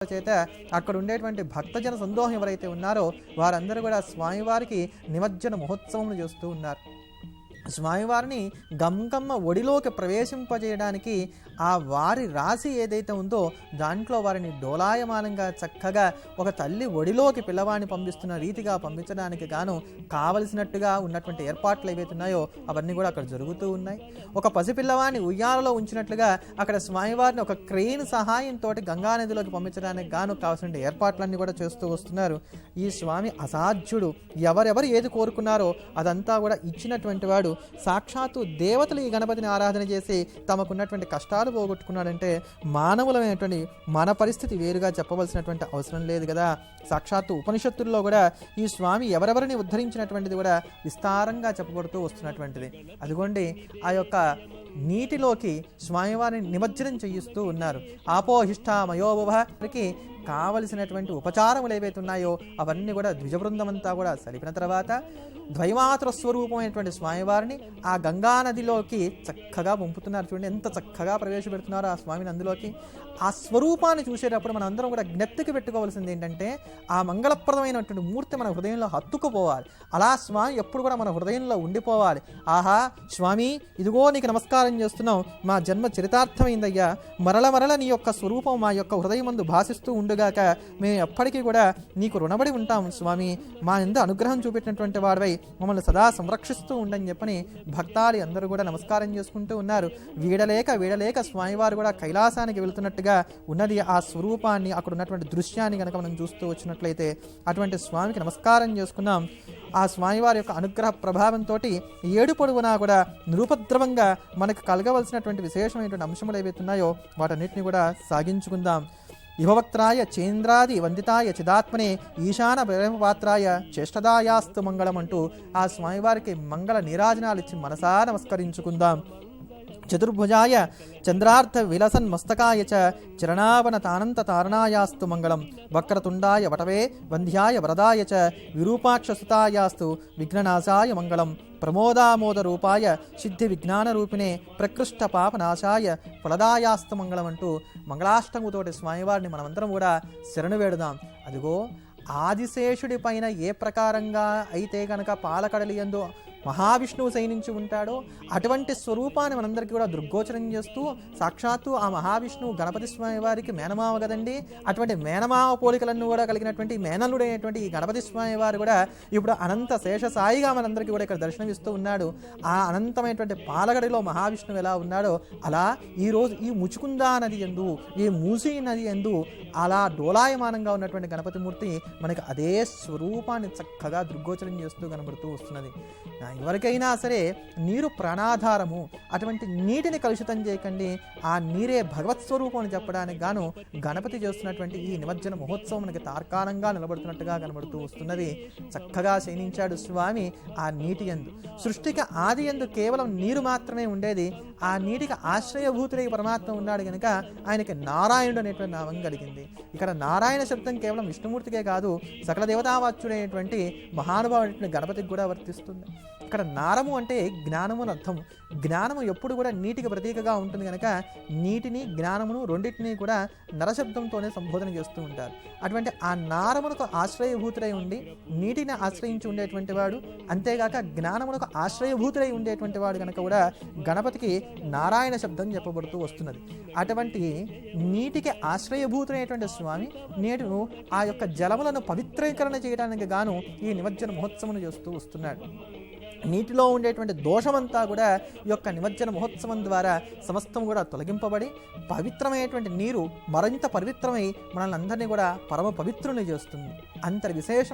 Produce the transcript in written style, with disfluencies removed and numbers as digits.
చేత అక్కడ ఉండేటువంటి భక్తజన సందోహం ఎవరైతే ఉన్నారో వారందరూ కూడా స్వామివారికి నిమజ్జన మహోత్సవం చేస్తూ ఉన్నారు. స్వామివారిని గంగమ్మ ఒడిలోకి ప్రవేశింపజేయడానికి ఆ వారి రాశి ఏదైతే ఉందో దాంట్లో వారిని డోలాయమానంగా చక్కగా ఒక తల్లి ఒడిలోకి పిల్లవాడిని పంపిస్తున్న రీతిగా పంపించడానికి గాను కావలసినట్టుగా ఉన్నటువంటి ఏర్పాట్లు ఏవైతే ఉన్నాయో అవన్నీ కూడా అక్కడ జరుగుతూ ఉన్నాయి. ఒక పసిపిల్లవాడిని ఉయ్యాలలో ఉంచినట్లుగా అక్కడ స్వామివారిని ఒక క్రెయిన్ సహాయంతో గంగానదిలోకి పంపించడానికి గాను కావాల్సిన ఏర్పాట్లన్నీ కూడా చేస్తూ వస్తున్నారు. ఈ స్వామి అసాధ్యుడు, ఎవరెవరు ఏది కోరుకున్నారో అదంతా కూడా ఇచ్చినటువంటి వాడు. సాక్షాత్తు దేవతలు ఈ గణపతిని ఆరాధన చేసి తమకున్నటువంటి కష్టాలు పోగొట్టుకున్నాడంటే మానవులమైనటువంటి మన పరిస్థితి వేరుగా చెప్పవలసినటువంటి అవసరం లేదు కదా. సాక్షాత్తు ఉపనిషత్తుల్లో కూడా ఈ స్వామి ఎవరెవరిని ఉద్ధరించినటువంటిది కూడా విస్తారంగా చెప్పబడుతూ వస్తున్నటువంటిది. అదిగోండి ఆ యొక్క నీటిలోకి స్వామివారిని నిమజ్జనం చేయిస్తూ ఉన్నారు. ఆపోహిష్టామయోభకి కావలసినటువంటి ఉపచారములు ఏవైతే ఉన్నాయో అవన్నీ కూడా ద్విజబృందమంతా కూడా సలిపిన తర్వాత ద్వైమాతృ స్వరూపమైనటువంటి స్వామివారిని ఆ గంగా నదిలోకి చక్కగా పంపుతున్నారు. చూడండి ఎంత చక్కగా ప్రవేశపెడుతున్నారో ఆ స్వామిని అందులోకి. ఆ స్వరూపాన్ని చూసేటప్పుడు మనం అందరం కూడా జ్ఞప్తికి పెట్టుకోవాల్సింది ఏంటంటే ఆ మంగళప్రదమైనటువంటి మూర్తి మన హృదయంలో హత్తుకుపోవాలి. అలా స్వామి ఎప్పుడు కూడా మన హృదయంలో ఉండిపోవాలి. ఆహా స్వామి, ఇదిగో నీకు నమస్కారం చేస్తున్నాం, మా జన్మ చరితార్థమైందయ్యా, మరల నీ యొక్క స్వరూపం మా యొక్క హృదయమందు భాషిస్తూ ఉండుగాక, మేము ఎప్పటికీ కూడా నీకు రుణపడి ఉంటాం స్వామి, మా ఎందు అనుగ్రహం చూపెట్టినటువంటి వాడివై మమ్మల్ని సదా సంరక్షిస్తూ ఉండని చెప్పని భక్తాలు అందరూ కూడా నమస్కారం చేసుకుంటూ ఉన్నారు. వీడలేక స్వామివారు కూడా కైలాసానికి వెళుతున్నట్టుగా ఉన్నది ఆ స్వరూపాన్ని, అక్కడ ఉన్నటువంటి దృశ్యాన్ని కనుక మనం చూస్తూ వచ్చినట్లయితే అటువంటి స్వామికి నమస్కారం చేసుకున్నాం. ఆ స్వామివారి యొక్క అనుగ్రహ ప్రభావంతో ఏడు పొడవునా కూడా నిరుపద్రవంగా మనకు కలగవలసినటువంటి విశేషమైనటువంటి అంశములు ఏవైతే ఉన్నాయో వాటన్నిటిని కూడా సాగించుకుందాం. యువవక్త్రాయ చేంద్రాది వందితాయ చిదాత్మనే ఈశాన ప్రేమపాత్రాయ చేష్టదాయాస్తు మంగళం అంటూ ఆ స్వామివారికి మంగళ నీరాజనాలు ఇచ్చి మనసా నమస్కరించుకుందాం. చతుర్భుజాయ చంద్రార్థ విలసన్ మస్తకాయ చ చరణావన తానంత తారణాయాస్తు మంగళం. వక్రతుండాయ వటవే వంధ్యాయ వరదాయ చ విరూపాక్షసుతాయాస్తు విఘ్ననాశాయ మంగళం. ప్రమోదామోద రూపాయ సిద్ధి విజ్ఞాన రూపిణే ప్రకృష్ట పాపనాశాయ ఫలదాయాస్తు మంగళం అంటూ మంగళాష్టముతోటి స్వామివారిని మనమందరం కూడా శరణు వేడుదాం. అదిగో ఆదిశేషుడి పైన ఏ ప్రకారంగా అయితే కనుక పాలకడలి యందు మహావిష్ణువు శయనించి ఉంటాడో అటువంటి స్వరూపాన్ని మనందరికీ కూడా దృగ్గోచరం చేస్తూ సాక్షాత్తు ఆ మహావిష్ణువు గణపతి స్వామి వారికి మేనమావ కదండి. అటువంటి మేనమావ పోలికలన్నీ కూడా కలిగినటువంటి మేనలుడైనటువంటి ఈ గణపతి స్వామి వారు కూడా ఇప్పుడు అనంత శేషసాయిగా మనందరికీ కూడా ఇక్కడ దర్శనమిస్తూ ఉన్నాడు. ఆ అనంతమైనటువంటి పాలగడిలో మహావిష్ణువు ఎలా ఉన్నాడో అలా ఈరోజు ఈ ముచుకుందా నది యందు, ఈ మూసీ నది యందు అలా డోలాయమానంగా ఉన్నటువంటి గణపతి మూర్తి మనకి అదే స్వరూపాన్ని చక్కగా దృగ్గోచరం చేస్తూ కనబడుతూ వస్తున్నది. ఎవరికైనా సరే నీరు ప్రాణాధారము, అటువంటి నీటిని కలుషితం చేయకండి, ఆ నీరే భగవత్ స్వరూపం అని చెప్పడానికి గాను గణపతి చేస్తున్నటువంటి ఈ నిమజ్జన మహోత్సవం మనకి తార్కాణంగా నిలబడుతున్నట్టుగా కనబడుతూ వస్తున్నది. చక్కగా శయనించాడు స్వామి ఆ నీటి యందు. సృష్టికి ఆది యందు కేవలం నీరు మాత్రమే ఉండేది. ఆ నీటికి ఆశ్రయభూతుడై పరమాత్మ ఉన్నాడు కనుక ఆయనకి నారాయణుడు అనేటువంటి నామం కలిగింది. ఇక్కడ నారాయణ శబ్దం కేవలం విష్ణుమూర్తికే కాదు సకల దేవతావాచ్యుడైనటువంటి మహానుభావుడైనటువంటి గణపతికి కూడా వర్తిస్తుంది. ఇక్కడ నారము అంటే జ్ఞానము అని అర్థం. జ్ఞానము ఎప్పుడు కూడా నీటికి ప్రతీకగా ఉంటుంది కనుక నీటిని జ్ఞానమును రెండింటినీ కూడా నరశబ్దంతోనే సంబోధన చేస్తూ ఉంటారు. అటువంటి ఆ నారమునకు ఆశ్రయభూతుడై ఉండి నీటిని ఆశ్రయించి ఉండేటువంటి వాడు, అంతేగాక జ్ఞానమునకు ఆశ్రయభూతుడై ఉండేటువంటి వాడు కనుక కూడా గణపతికి నారాయణ శబ్దం చెప్పబడుతూ వస్తున్నది. అటువంటి నీటికి ఆశ్రయభూతుడైనటువంటి స్వామి నేడు ఆ యొక్క జలములను పవిత్రీకరణ చేయడానికి గాను ఈ నిమజ్జన మహోత్సవం చేస్తూ వస్తున్నాడు. నీటిలో ఉండేటువంటి దోషమంతా కూడా ఈ యొక్క నిమజ్జన మహోత్సవం ద్వారా సమస్తం కూడా తొలగింపబడి పవిత్రమైనటువంటి నీరు మరింత పవిత్రమై మనల్ని అందరినీ కూడా పరమ పవిత్రుని చేస్తుంది. అంతటి విశేషం